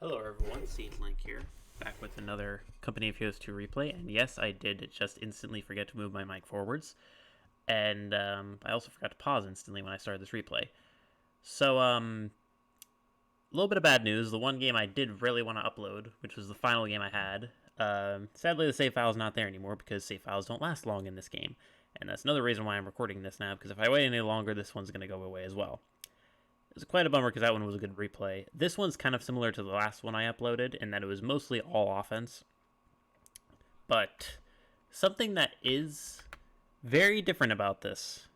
Hello everyone, Seed Link here, back with another Company of Heroes 2 replay, and yes, I did just instantly forget to move my mic forwards, and I also forgot to pause instantly when I started this replay. So, a little bit of bad news. The one game I did really want to upload, which was the final game I had, sadly the save file's not there anymore because save files don't last long in this game, and that's another reason why I'm recording this now, because if I wait any longer, this one's going to go away as well. It was quite a bummer because that one was a good replay. This one's kind of similar to the last one I uploaded in that it was mostly all offense. But something that is very different about this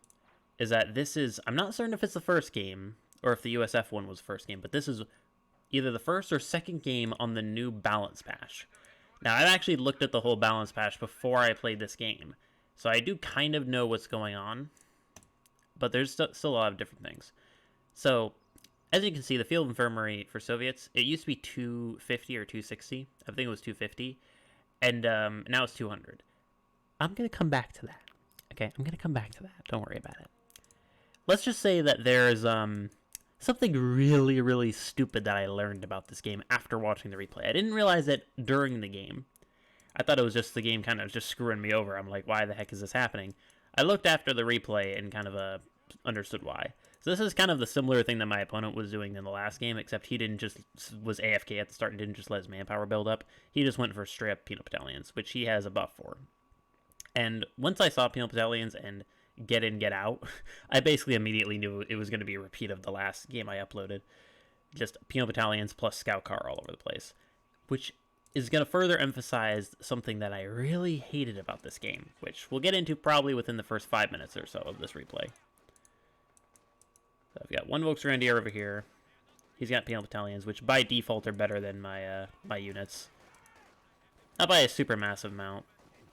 is that this is, I'm not certain if it's the first game or if the USF one was the first game, but this is either the first or second game on the new balance patch. Now, I've actually looked at the whole balance patch before I played this game, so I do kind of know what's going on, but there's still a lot of different things. So, as you can see, the field infirmary for Soviets, it used to be 250 or 260. I think it was 250. And now it's 200. I'm going to come back to that. Okay, I'm going to come back to that. Don't worry about it. Let's just say that there's something really, really stupid that I learned about this game after watching the replay. I didn't realize it during the game. I thought it was just the game kind of just screwing me over. I'm like, why the heck is this happening? I looked after the replay and kind of understood why. So this is kind of the similar thing that my opponent was doing in the last game, except he didn't just was AFK at the start and didn't just let his manpower build up. He just went for straight up penal battalions, which he has a buff for. And once I saw penal battalions and get in, get out, I basically immediately knew it was going to be a repeat of the last game I uploaded. Just penal battalions plus scout car all over the place, which is going to further emphasize something that I really hated about this game, which we'll get into probably within the first 5 minutes or so of this replay. So I've got one Volksgrenadier over here. He's got penal battalions, which by default are better than my units. Not by a super massive amount,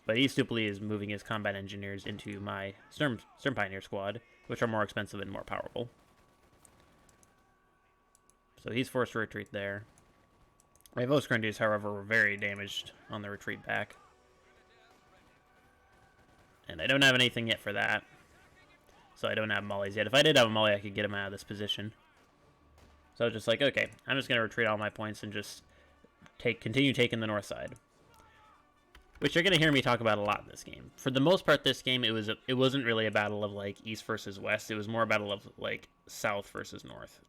but he stupidly is moving his combat engineers into my Sturm Pioneer squad, which are more expensive and more powerful. So he's forced to retreat there. My Volksgrenadiers, however, were very damaged on the retreat back. And I don't have anything yet for that. So I don't have mollies yet. If I did have a molly, I could get him out of this position. So I was just like, okay, I'm just going to retreat all my points and just continue taking the north side. Which you're going to hear me talk about a lot in this game. For the most part, this game, it wasn't really a battle of, like, east versus west. It was more a battle of, like, south versus north.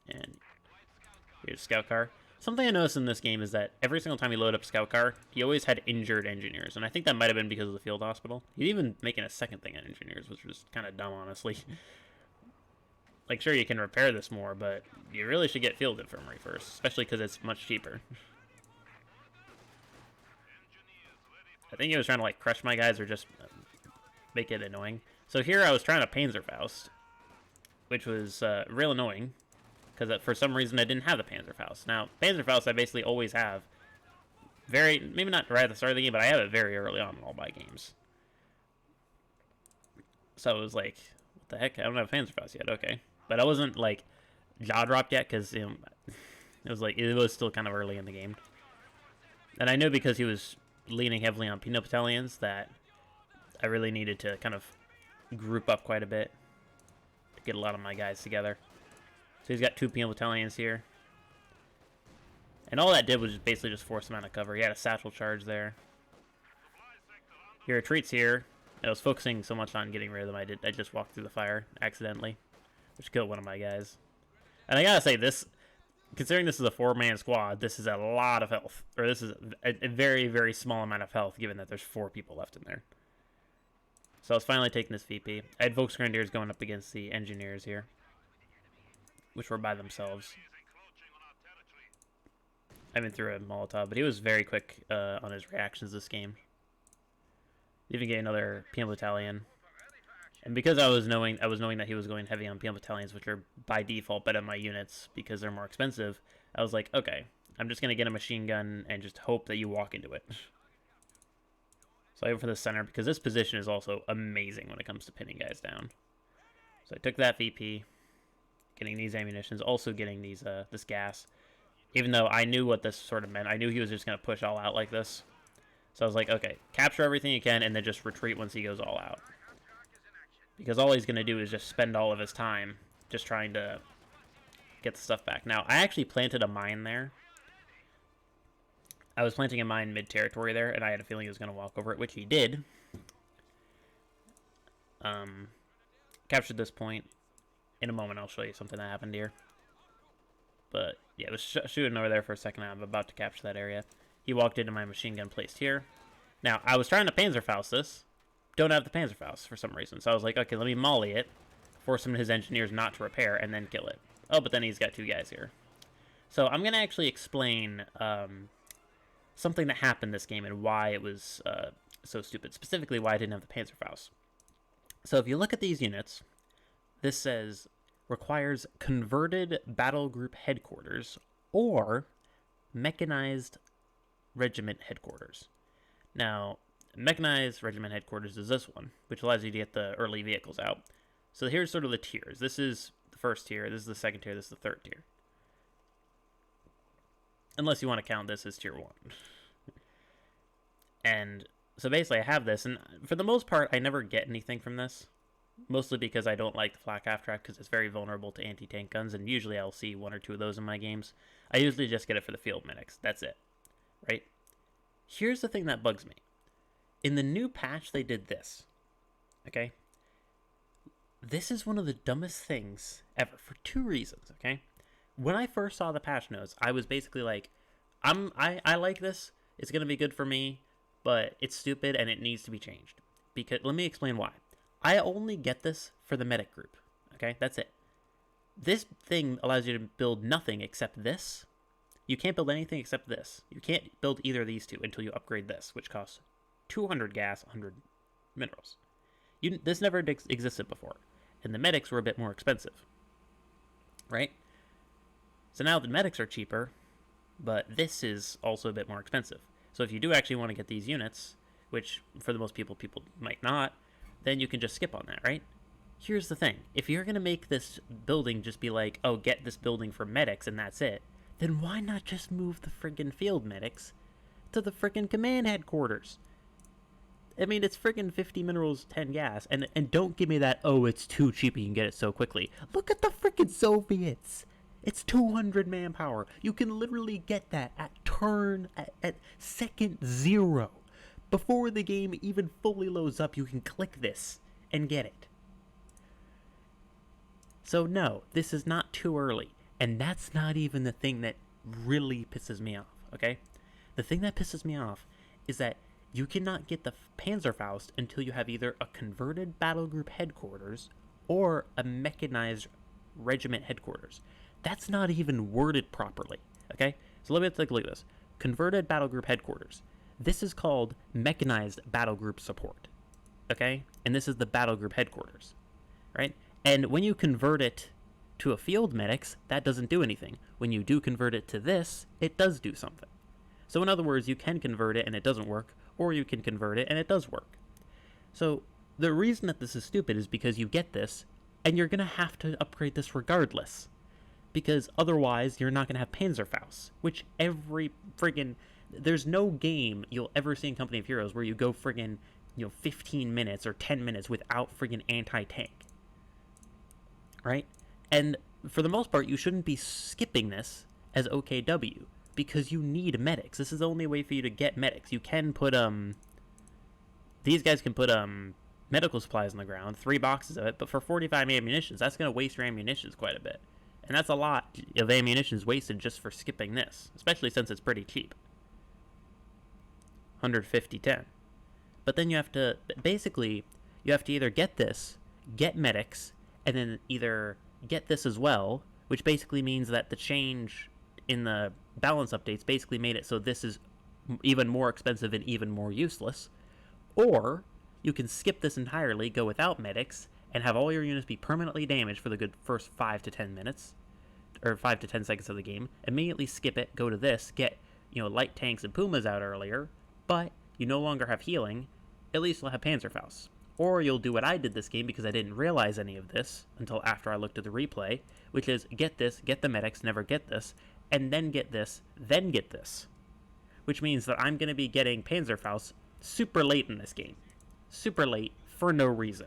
And here's Scout Car. Something I noticed in this game is that every single time you load up Scout Car, he always had injured engineers. And I think that might have been because of the field hospital. He's even making a second thing on engineers, which was kind of dumb, honestly. Like, sure, you can repair this more, but you really should get field infirmary first, especially because it's much cheaper. I think he was trying to, like, crush my guys or just make it annoying. So here I was trying to Panzerfaust, which was real annoying, because for some reason I didn't have the Panzerfaust. Now, Panzerfaust I basically always have. Maybe not right at the start of the game, but I have it very early on in all my games. So it was like, what the heck? I don't have a Panzerfaust yet, okay. But I wasn't, like, jaw-dropped yet, because it was still kind of early in the game. And I knew because he was leaning heavily on penal battalions that I really needed to kind of group up quite a bit to get a lot of my guys together. So he's got 2 penal battalions here. And all that did was basically just force him out of cover. He had a satchel charge there. He retreats here. I was focusing so much on getting rid of them, I just walked through the fire accidentally, which killed one of my guys. And I gotta say, considering this is a 4-man squad, this is a lot of health. Or this is a very, very small amount of health, given that there's 4 people left in there. So I was finally taking this VP. I had Volksgrenadiers going up against the engineers here, which were by themselves. I went through a Molotov, but he was very quick on his reactions this game. Even get another penal battalion. And because I was knowing that he was going heavy on penal battalions, which are by default better than my units because they're more expensive, I was like, okay, I'm just going to get a machine gun and just hope that you walk into it. So I went for the center because this position is also amazing when it comes to pinning guys down. So I took that VP, getting these ammunitions, also getting these this gas. Even though I knew what this sort of meant, I knew he was just going to push all out like this. So I was like, okay, capture everything you can and then just retreat once he goes all out. because all he's going to do is just spend all of his time just trying to get the stuff back. Now, I actually planted a mine there. I was planting a mine mid-territory there, and I had a feeling he was going to walk over it, which he did. Captured this point. In a moment, I'll show you something that happened here. But, yeah, I was shooting over there for a second. I'm about to capture that area. He walked into my machine gun placed here. Now, I was trying to Panzerfaust this. Don't have the Panzerfaust for some reason. So I was like, okay, let me molly it. Force him and his engineers not to repair, and then kill it. Oh, but then he's got 2 guys here. So I'm going to actually explain something that happened this game and why it was so stupid. Specifically, why I didn't have the Panzerfaust. So if you look at these units, this says requires converted battle group headquarters or mechanized regiment headquarters. Now, mechanized regiment headquarters is this one, which allows you to get the early vehicles out. So here's sort of the tiers. This is the first tier, this is the second tier, this is the third tier. Unless you want to count this as tier 1. And so basically I have this, and for the most part I never get anything from this. Mostly because I don't like the flak half-track because it's very vulnerable to anti-tank guns, and usually I'll see 1 or 2 of those in my games. I usually just get it for the field medics. That's it. Right? Here's the thing that bugs me. In the new patch, they did this. Okay? This is one of the dumbest things ever for 2 reasons, okay? When I first saw the patch notes, I was basically like, I like this. It's going to be good for me, but it's stupid and it needs to be changed. Because let me explain why. I only get this for the medic group, okay? That's it. This thing allows you to build nothing except this. You can't build anything except this. You can't build either of these 2 until you upgrade this, which costs 200 gas, 100 minerals. This never existed before, and the medics were a bit more expensive, right? So now the medics are cheaper, but this is also a bit more expensive. So if you do actually want to get these units, which for the most people might not, then you can just skip on that, right? Here's the thing. If you're going to make this building just be like, oh, get this building for medics and that's it, then why not just move the friggin' field medics to the friggin' command headquarters? I mean, it's friggin' 50 minerals, 10 gas, and don't give me that, oh, it's too cheap, you can get it so quickly. Look at the friggin' Soviets! It's 200 manpower. You can literally get that at second 0. Before the game even fully loads up, you can click this and get it. So no, this is not too early. And that's not even the thing that really pisses me off, okay? The thing that pisses me off is that you cannot get the Panzerfaust until you have either a converted battle group headquarters or a mechanized regiment headquarters. That's not even worded properly, okay? So let me take a look at this. Converted battle group headquarters. This is called mechanized battle group support, okay? And this is the battle group headquarters, right? And when you convert it to a field medics, that doesn't do anything. When you do convert it to this, it does do something. So in other words, you can convert it and it doesn't work, or you can convert it and it does work. So the reason that this is stupid is because you get this, and you're going to have to upgrade this regardless. Because otherwise, you're not going to have Panzerfaust, which every friggin'... There's no game you'll ever see in Company of Heroes where you go friggin', 15 minutes or 10 minutes without friggin' anti-tank. Right? And for the most part, you shouldn't be skipping this as OKW, because you need medics. This is the only way for you to get medics. You can put, these guys can put, medical supplies on the ground, 3 boxes of it, but for 45 ammunitions, that's going to waste your ammunitions quite a bit. And that's a lot of ammunitions wasted just for skipping this, especially since it's pretty cheap. 150-10. But then you have to, basically, you have to either get this, get medics, and then either get this as well, which basically means that the change in the balance updates basically made it so this is even more expensive and even more useless, or you can skip this entirely, go without medics, and have all your units be permanently damaged for the good first 5 to 10 minutes, or 5 to 10 seconds of the game, immediately skip it, go to this, get, light tanks and Pumas out earlier, but you no longer have healing, at least you'll have Panzerfaust. Or you'll do what I did this game because I didn't realize any of this until after I looked at the replay, which is get this, get the medics, never get this, and then get this, then get this. Which means that I'm going to be getting Panzerfaust super late in this game. Super late for no reason.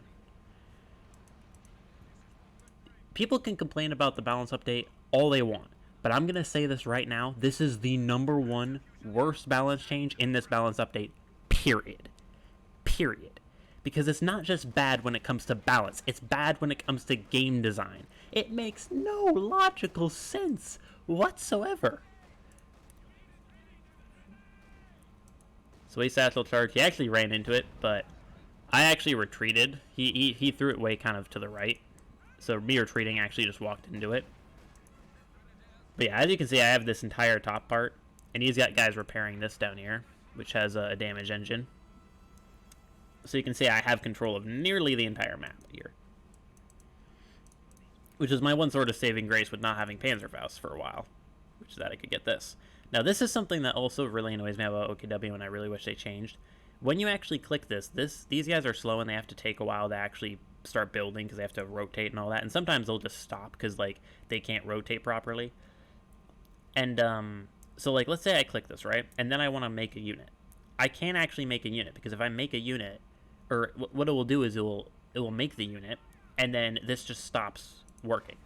People can complain about the balance update all they want, but I'm going to say this right now. This is the #1 worst balance change in this balance update, period. Period. Because it's not just bad when it comes to balance, it's bad when it comes to game design. It makes no logical sense whatsoever. So he satchel charge. He actually ran into it, but I actually retreated. He threw it way kind of to the right. So me retreating actually just walked into it. But yeah, as you can see, I have this entire top part, and he's got guys repairing this down here, which has a damage engine. So you can see I have control of nearly the entire map here. Which is my one sort of saving grace with not having Panzerfaust for a while. Which is that I could get this. Now this is something that also really annoys me about OKW, and I really wish they changed. When you actually click these guys are slow and they have to take a while to actually start building because they have to rotate and all that. And sometimes they'll just stop because like they can't rotate properly. And so like let's say I click this, right? And then I want to make a unit. I can't actually make a unit because if I make a unit, or what it will do is it will make the unit, and then this just stops working,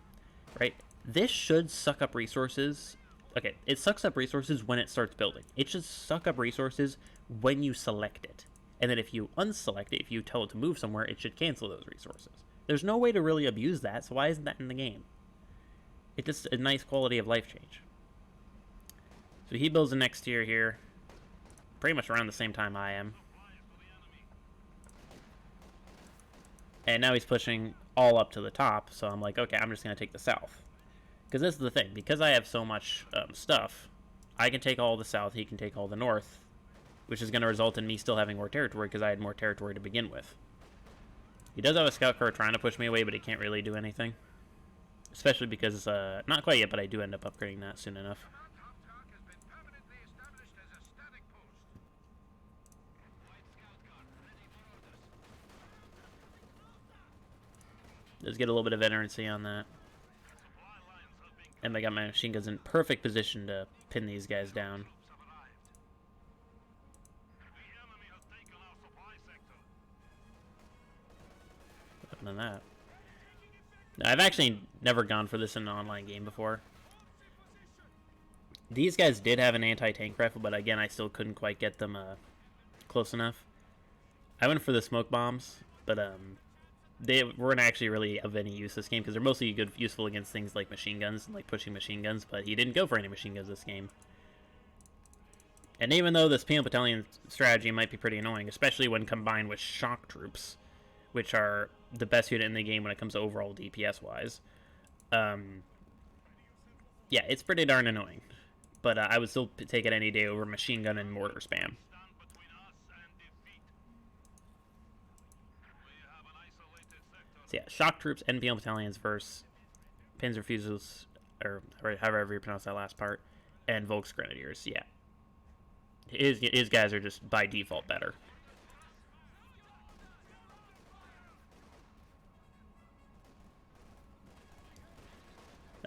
right? This should suck up resources. Okay, it sucks up resources when it starts building. It should suck up resources when you select it. And then if you unselect it, if you tell it to move somewhere, it should cancel those resources. There's no way to really abuse that, so why isn't that in the game? It's just a nice quality of life change. So he builds the next tier here, pretty much around the same time I am. And now he's pushing all up to the top, so I'm like, okay, I'm just going to take the south. Because this is the thing, because I have so much stuff, I can take all the south, he can take all the north, which is going to result in me still having more territory because I had more territory to begin with. He does have a scout car trying to push me away, but he can't really do anything. Especially because, not quite yet, but I do end up upgrading that soon enough. Let's get a little bit of inerrancy on that. And I got my machine guns in perfect position to pin these guys down. Other than that, I've actually never gone for this in an online game before. These guys did have an anti-tank rifle, but again, I still couldn't quite get them close enough. I went for the smoke bombs, but they weren't actually really of any use this game because they're mostly useful against things like machine guns, like pushing machine guns, but he didn't go for any machine guns this game. And even though this penal battalion strategy might be pretty annoying, especially when combined with shock troops, which are the best unit in the game when it comes to overall DPS-wise, yeah, it's pretty darn annoying. But I would still take it any day over machine gun and mortar spam. So yeah, shock troops and penal battalions versus Panzer Fusils, or however you pronounce that last part, and Volksgrenadiers. Yeah, his guys are just by default better.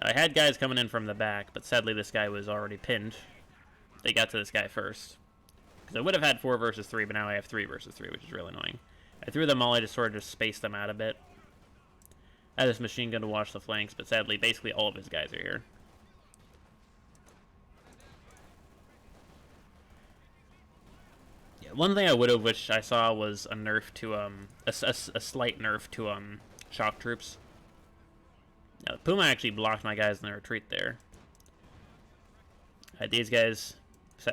I had guys coming in from the back, but sadly this guy was already pinned. They got to this guy first. Because I would have had 4 versus 3, but now I have 3 versus 3, which is really annoying. I threw them all, I just sort of just spaced them out a bit. I had this machine gun to watch the flanks, but sadly, basically all of his guys are here. Yeah, one thing I would have wished I saw was a nerf to, a slight nerf to, shock troops. Now, Puma actually blocked my guys in the retreat there. These guys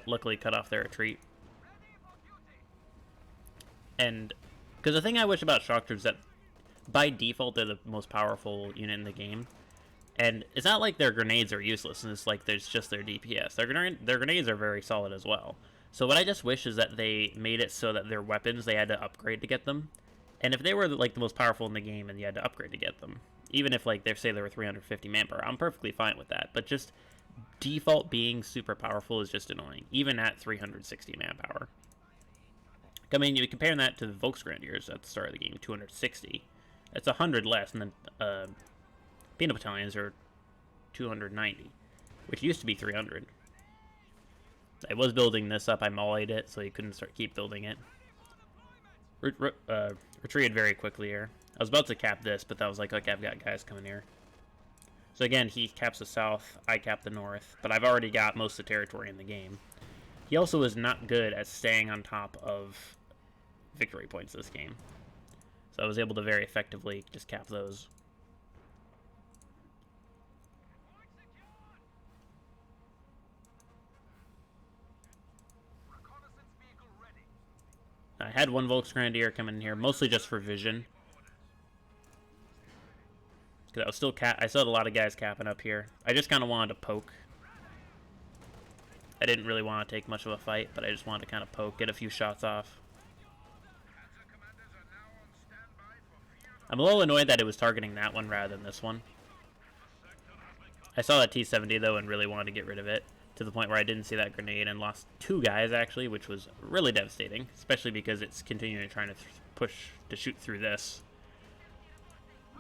luckily cut off their retreat. And, because the thing I wish about shock troops is that by default, they're the most powerful unit in the game. And it's not like their grenades are useless, and it's like there's just their DPS. Their grenades are very solid as well. So what I just wish is that they made it so that their weapons, they had to upgrade to get them. And if they were like the most powerful in the game and you had to upgrade to get them, even if like they say they were 350 manpower, I'm perfectly fine with that. But just default being super powerful is just annoying, even at 360 manpower. I mean, you're comparing that to the Volksgrenadiers at the start of the game, 260. It's 100 less, and then penal battalions are 290, which used to be 300. I was building this up, I mollied it, so you couldn't keep building it. Retreated very quickly here. I was about to cap this, but that was like, okay, I've got guys coming here. So again, he caps the south, I cap the north, but I've already got most of the territory in the game. He also is not good at staying on top of victory points this game. So I was able to very effectively just cap those. I had one Volksgrenadier come in here, mostly just for vision. Because I was still I still had a lot of guys capping up here. I just kind of wanted to poke. I didn't really want to take much of a fight, but I just wanted to kind of poke, get a few shots off. I'm a little annoyed that it was targeting that one rather than this one. I saw that T-70 though and really wanted to get rid of it, to the point where I didn't see that grenade and lost 2 guys actually, which was really devastating, especially because it's continuing trying to push to shoot through this,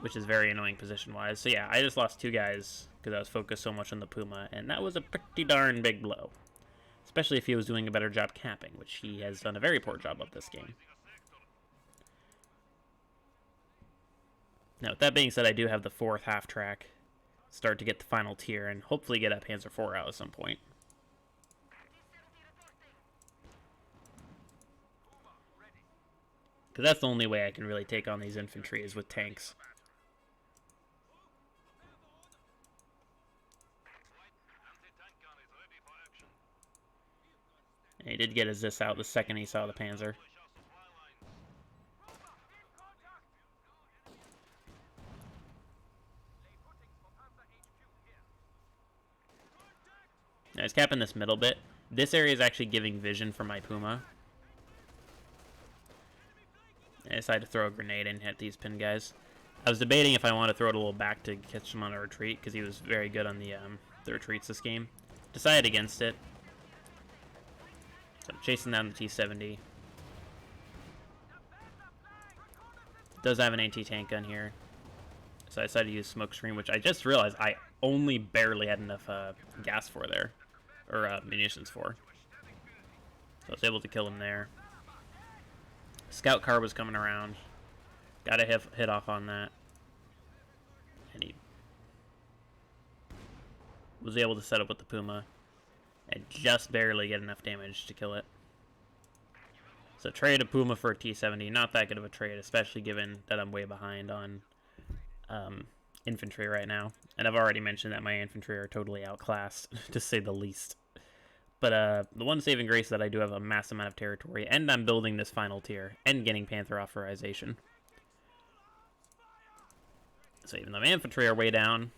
which is very annoying position-wise. So yeah, I just lost 2 guys because I was focused so much on the Puma, and that was a pretty darn big blow. Especially if he was doing a better job camping, which he has done a very poor job of this game. Now, with that being said, I do have the 4th half-track. Start to get the final tier, and hopefully get a Panzer IV out at some point. Because that's the only way I can really take on these infantry is with tanks. And he did get his this out the second he saw the Panzer. Now he's capping this middle bit. This area is actually giving vision for my Puma. I decided to throw a grenade and hit these pin guys. I was debating if I want to throw it a little back to catch him on a retreat, because he was very good on the retreats this game. Decided against it. So I'm chasing down the T-70. Does have an anti-tank gun here. So I decided to use smoke screen, which I just realized I only barely had enough gas for there. Or munitions for. So I was able to kill him there. Scout car was coming around. Got a hit off on that. And he was able to set up with the Puma. And just barely get enough damage to kill it. So trade a Puma for a T-70. Not that good of a trade, especially given that I'm way behind on infantry right now. And I've already mentioned that my infantry are totally outclassed, to say the least. But the one saving grace is that I do have a massive amount of territory, and I'm building this final tier, and getting Panther authorization. So even though my infantry are way down,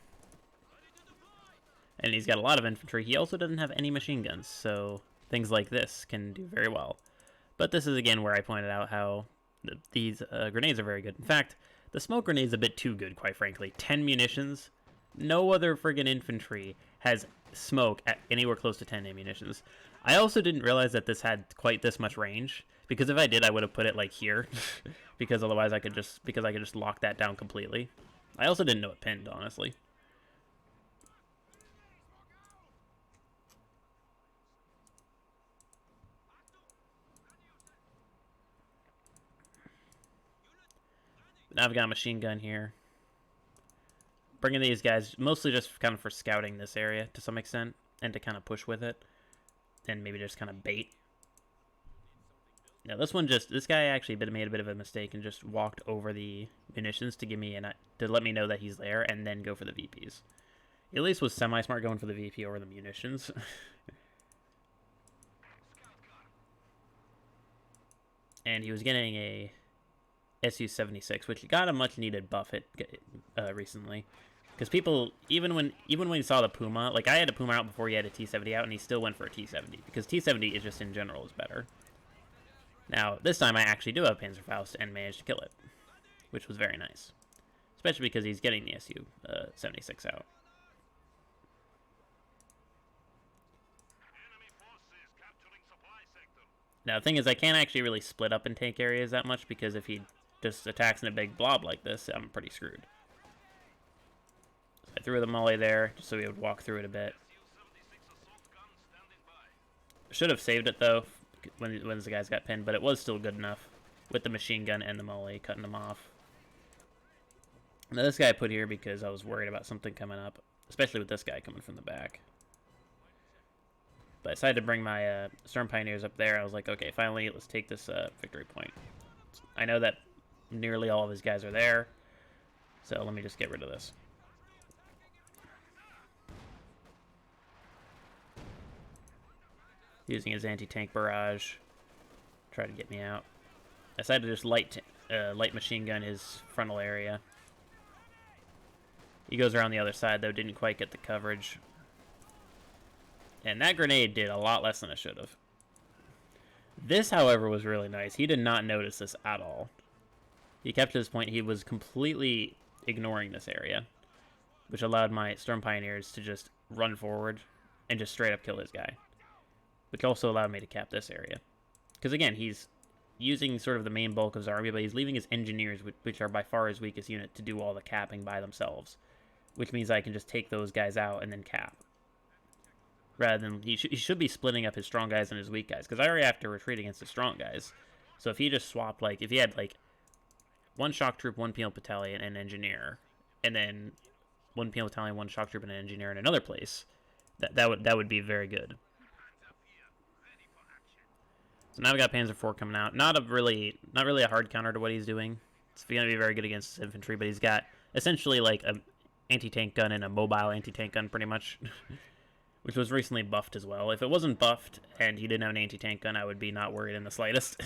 and he's got a lot of infantry, he also doesn't have any machine guns, so things like this can do very well. But this is again where I pointed out how these grenades are very good. In fact, the smoke grenade's a bit too good, quite frankly. 10 munitions. No other friggin' infantry has smoke at anywhere close to 10 ammunitions. I also didn't realize that this had quite this much range, because if I did, I would have put it like here, because otherwise I could just lock that down completely. I also didn't know it pinned, honestly. Now I've got a machine gun here. Bringing these guys mostly just kind of for scouting this area to some extent, and to kind of push with it, and maybe just kind of bait. Now this guy actually made a bit of a mistake and just walked over the munitions to give me to let me know that he's there, and then go for the VPs. He at least was semi-smart going for the VP over the munitions. And he was getting a Su-76, which got a much-needed buff recently. Because people, even when he saw the Puma, like I had a Puma out before he had a T-70 out, and he still went for a T-70, because T-70 is just in general is better. Now, this time I actually do have Panzerfaust and managed to kill it, which was very nice. Especially because he's getting the Su-76 out. Now, the thing is, I can't actually really split up and take areas that much, because if he just attacks in a big blob like this, I'm pretty screwed. So I threw the molly there, just so he would walk through it a bit. Should have saved it, though, when the guys got pinned, but it was still good enough with the machine gun and the molly, cutting them off. Now, this guy I put here because I was worried about something coming up. especially with this guy coming from the back. But I decided to bring my Storm Pioneers up there. I was like, okay, finally, let's take this victory point. I know that nearly all of his guys are there, so let me just get rid of this. Using his anti-tank barrage, try to get me out. I decided to just light machine gun his frontal area. He goes around the other side, though, didn't quite get the coverage. And that grenade did a lot less than it should have. This, however, was really nice. He did not notice this at all. He kept to his point. He was completely ignoring this area, which allowed my Storm Pioneers to just run forward and just straight up kill his guy, which also allowed me to cap this area. Because, again, he's using sort of the main bulk of his army, but he's leaving his engineers, which are by far his weakest unit, to do all the capping by themselves, which means I can just take those guys out and then cap. Rather than, he should be splitting up his strong guys and his weak guys, because I already have to retreat against the strong guys. So if he just swapped, like, if he had, like, one shock troop, one penal battalion, and an engineer, and then one penal battalion, one shock troop, and an engineer in another place, that would be very good. So now we got Panzer IV coming out. Not really a hard counter to what he's doing. It's going to be very good against his infantry, but he's got essentially like a anti-tank gun and a mobile anti-tank gun, pretty much. Which was recently buffed as well. If it wasn't buffed and he didn't have an anti-tank gun, I would be not worried in the slightest.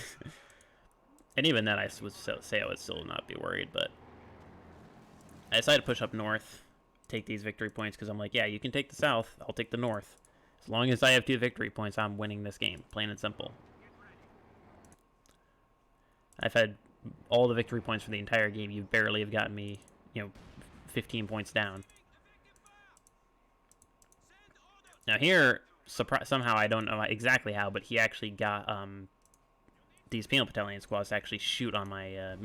And even then, I would say I would still not be worried, but I decided to push up north, take these victory points, because I'm like, yeah, you can take the south, I'll take the north. As long as I have 2 victory points, I'm winning this game, plain and simple. I've had all the victory points for the entire game. You barely have gotten me, 15 points down. Now here, somehow, I don't know exactly how, but he actually got these penal battalion squads to actually shoot on my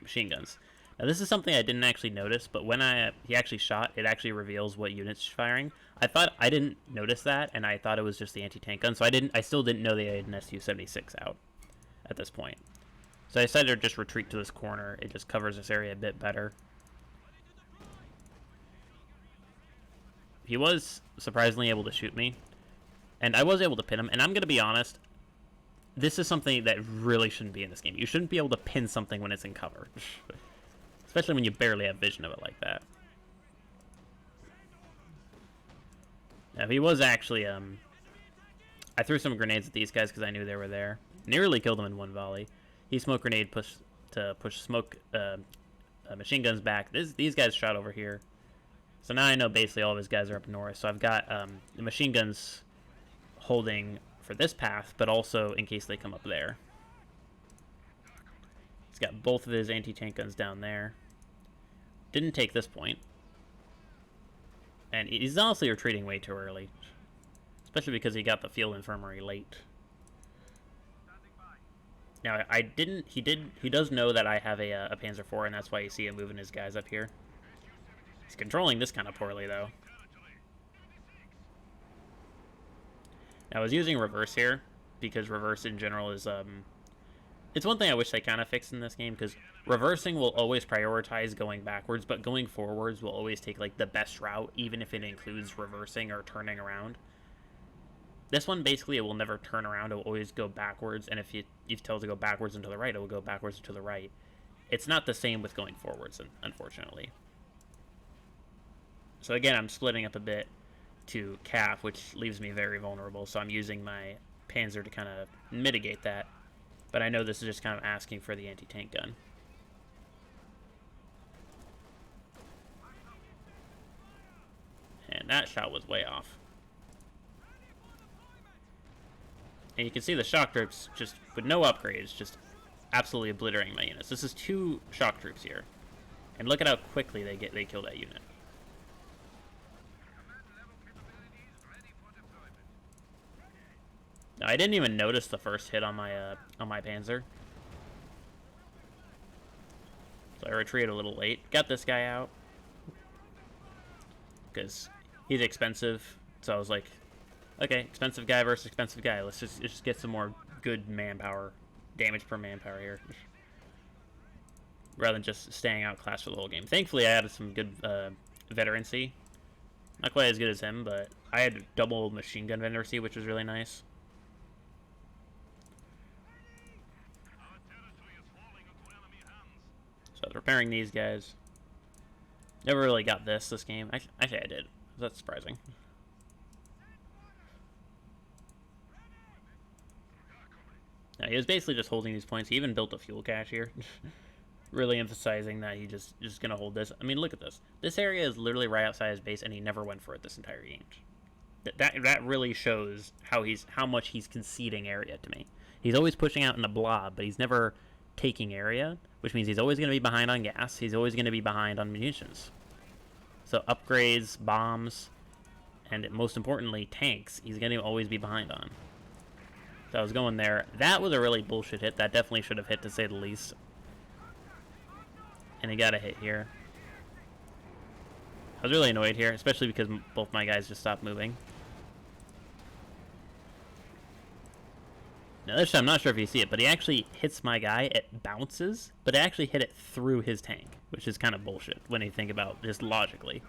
machine guns. Now this is something I didn't actually notice, but when he actually shot, it actually reveals what units he's firing. I didn't notice that, and I thought it was just the anti-tank gun, so I still didn't know they had an Su-76 out at this point. So I decided to just retreat to this corner. It just covers this area a bit better. He was surprisingly able to shoot me, and I was able to pin him. And I'm going to be honest, this is something that really shouldn't be in this game. You shouldn't be able to pin something when it's in cover, especially when you barely have vision of it like that. Now, he was actually, I threw some grenades at these guys because I knew they were there. Nearly killed them in one volley. He smoke grenade push smoke machine guns back. These guys shot over here. So now I know basically all of his guys are up north. So I've got the machine guns holding for this path, but also in case they come up there. He's got both of his anti-tank guns down there. Didn't take this point. And he's honestly retreating way too early. Especially because he got the field infirmary late. Now, he does know that I have a Panzer IV, and that's why you see him moving his guys up here. He's controlling this kind of poorly, though. Now, I was using reverse here, because reverse in general is, it's one thing I wish they kind of fixed in this game, because reversing will always prioritize going backwards, but going forwards will always take, like, the best route, even if it includes reversing or turning around. This one, basically, it will never turn around. It will always go backwards, and if you tell it to go backwards and to the right, it will go backwards and to the right. It's not the same with going forwards, unfortunately. So again, I'm splitting up a bit to cap, which leaves me very vulnerable, so I'm using my Panzer to kind of mitigate that. But I know this is just kind of asking for the anti-tank gun. And that shot was way off. And you can see the shock troops, just with no upgrades, just absolutely obliterating my units. This is 2 shock troops here. And look at how quickly they kill that unit. Now, I didn't even notice the first hit on my Panzer. So I retreated a little late. Got this guy out. Because he's expensive. So I was like, okay, expensive guy versus expensive guy. Let's just get some more good manpower, damage per manpower here, rather than just staying outclassed for the whole game. Thankfully, I added some good veterancy, Not quite as good as him, but I had double machine gun vendorcy, which was really nice. So I was repairing these guys. Never really got this game. Actually, I did. That's surprising. Now, he was basically just holding these points. He even built a fuel cache here. Really emphasizing that he just going to hold this. I mean, look at this. This area is literally right outside his base, and he never went for it this entire game. That really shows how much he's conceding area to me. He's always pushing out in a blob, but he's never taking area, which means he's always going to be behind on gas. He's always going to be behind on munitions. So upgrades, bombs, and most importantly, tanks, he's going to always be behind on. So I was going there. That was a really bullshit hit. That definitely should have hit, to say the least. And he got a hit here. I was really annoyed here, especially because both my guys just stopped moving. Now this time, I'm not sure if you see it, but he actually hits my guy. It bounces, but it actually hit it through his tank, which is kind of bullshit when you think about just logically.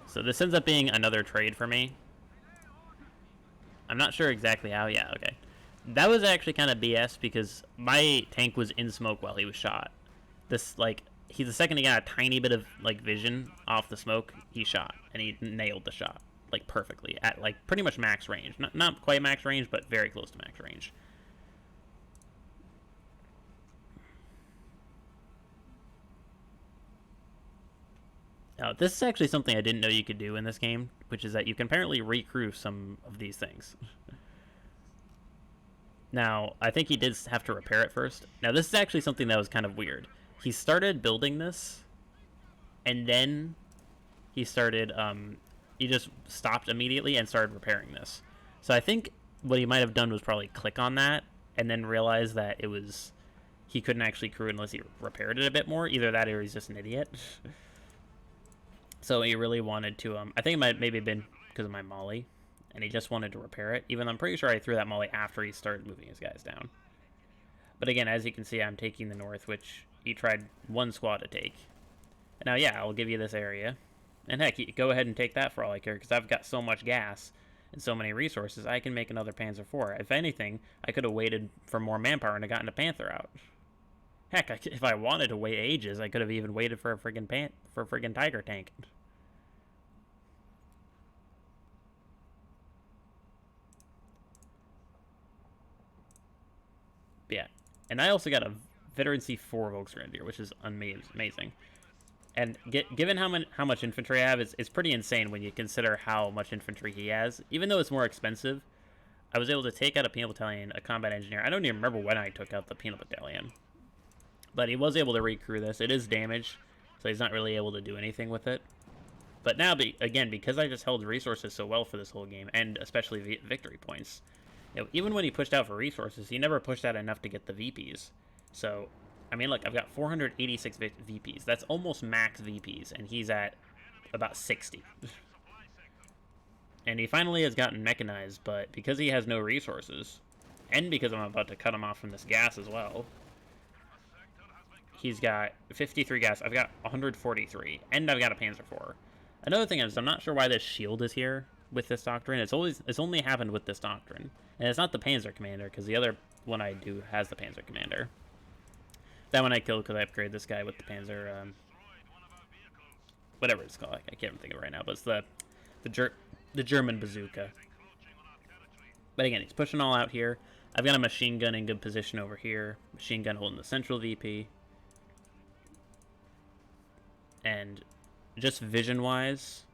So this ends up being another trade for me. I'm not sure exactly how. Yeah, okay. That was actually kind of BS because my tank was in smoke while he was shot. This, like, the second he got a tiny bit of, like, vision off the smoke, he shot. And he nailed the shot, like, perfectly. At, like, pretty much max range. Not quite max range, but very close to max range. Now, this is actually something I didn't know you could do in this game, which is that you can apparently recrew some of these things. Now, I think he did have to repair it first. Now, this is actually something that was kind of weird. He started building this, and then he started, he just stopped immediately and started repairing this. So I think what he might have done was probably click on that, and then realize that it was, he couldn't actually crew unless he repaired it a bit more. Either that or he's just an idiot. So he really wanted to, I think it might maybe have been because of my molly, and he just wanted to repair it, even though I'm pretty sure I threw that molly after he started moving his guys down. But again, as you can see, I'm taking the north, which he tried one squad to take. And now, yeah, I'll give you this area. And heck, go ahead and take that for all I care, because I've got so much gas and so many resources, I can make another Panzer IV. If anything, I could have waited for more manpower and have gotten a Panther out. Heck, if I wanted to wait ages, I could have even waited for a friggin' Tiger tank. Yeah, and I also got a Veteran C4 Volksgrenadier, which is amazing. And given how much infantry I have, it's pretty insane when you consider how much infantry he has. Even though it's more expensive, I was able to take out a penal battalion, a combat engineer. I don't even remember when I took out the penal battalion. But he was able to recrew this. It is damaged, so he's not really able to do anything with it. But now, again, because I just held resources so well for this whole game, and especially victory points, you know, even when he pushed out for resources, he never pushed out enough to get the VPs. So, I mean, look, I've got 486 VPs. That's almost max VPs, and he's at about 60. And he finally has gotten mechanized, but because he has no resources, and because I'm about to cut him off from this gas as well, he's got 53 gas. I've got 143, and I've got a Panzer IV. Another thing is, I'm not sure why this shield is here with this doctrine. It's only happened with this doctrine, and it's not the Panzer Commander, because the other one I do has the Panzer Commander. That one I killed because I upgraded this guy with the Panzer, whatever it's called. I can't even think of it right now, but it's the German bazooka. But again, he's pushing all out here. I've got a machine gun in good position over here. Machine gun holding the central VP. And just vision-wise,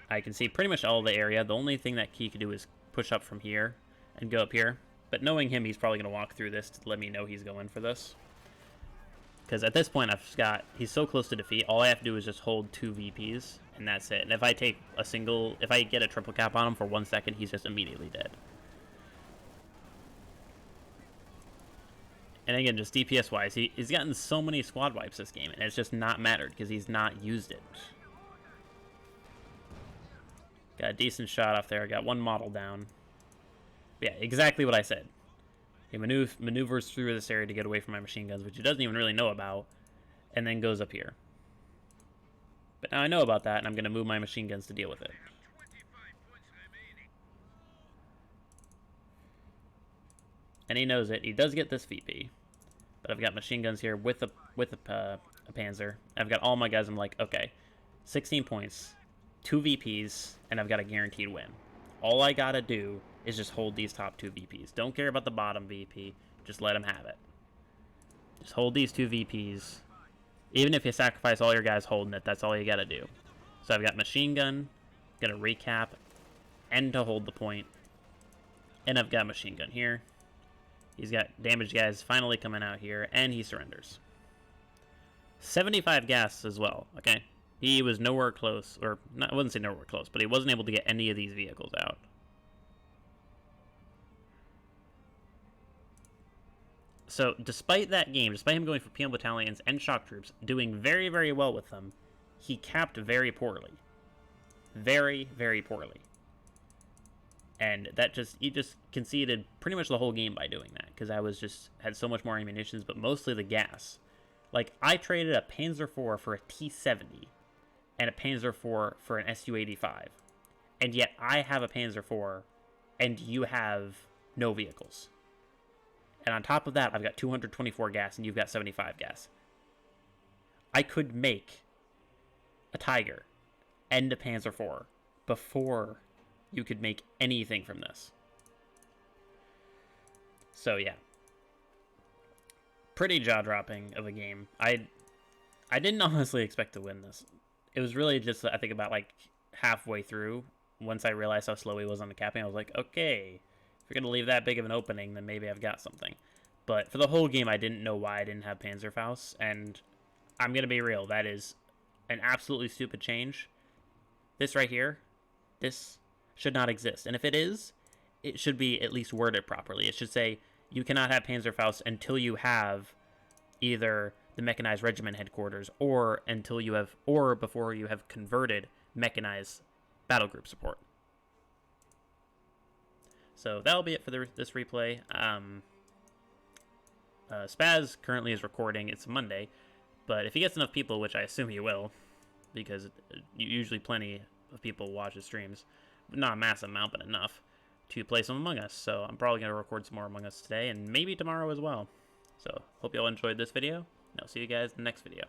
I can see pretty much all the area. The only thing that he could do is push up from here and go up here. But knowing him, he's probably going to walk through this to let me know he's going for this. Because at this point, he's so close to defeat, all I have to do is just hold 2 VPs, and that's it. And if I take if I get a triple cap on him for 1 second, he's just immediately dead. And again, just DPS-wise, he's gotten so many squad wipes this game, and it's just not mattered because he's not used it. Got a decent shot off there. Got one model down. Yeah, exactly what I said. He maneuvers through this area to get away from my machine guns, which he doesn't even really know about. and then goes up here. But now I know about that, and I'm going to move my machine guns to deal with it. And he knows it. He does get this VP. But I've got machine guns here with a Panzer. I've got all my guys. I'm like, okay, 16 points, 2 VPs, and I've got a guaranteed win. All I gotta do is just hold these top 2 VPs. Don't care about the bottom VP. Just let him have it. Just hold these 2 VPs. Even if you sacrifice all your guys holding it, that's all you gotta do. So I've got machine gun, gonna recap, and to hold the point. And I've got machine gun here. He's got damaged guys finally coming out here, and he surrenders. 75 gas as well, okay? He was nowhere close, or not, I wouldn't say nowhere close, but he wasn't able to get any of these vehicles out. So, despite that game, despite him going for PM battalions and shock troops, doing very, very well with them, he capped very poorly. Very, very poorly. And that he just conceded pretty much the whole game by doing that, because I had so much more ammunitions, but mostly the gas. Like, I traded a Panzer IV for a T-70, and a Panzer IV for an Su-85. And yet, I have a Panzer IV, and you have no vehicles. And on top of that, I've got 224 gas, and you've got 75 gas. I could make a Tiger and a Panzer IV before you could make anything from this. So yeah, pretty jaw-dropping of a game. I didn't honestly expect to win this. It was really just, I think, about like halfway through, once I realized how slow he was on the capping, I was like, okay, if you're gonna leave that big of an opening, then maybe I've got something. But for the whole game, I didn't know why I didn't have Panzerfaust, and I'm gonna be real, that is an absolutely stupid change. This right here, this should not exist. And if it is, it should be at least worded properly. It should say, you cannot have Panzerfaust until you have either the mechanized regiment headquarters, or before you have converted mechanized battle group support. So that'll be it for this replay. Spaz currently is recording. It's Monday, but if he gets enough people, which I assume he will, because usually plenty of people watch his streams, not a massive amount, but enough to play some Among Us. So I'm probably going to record some more Among Us today, and maybe tomorrow as well. So hope you all enjoyed this video, and I'll see you guys in the next video.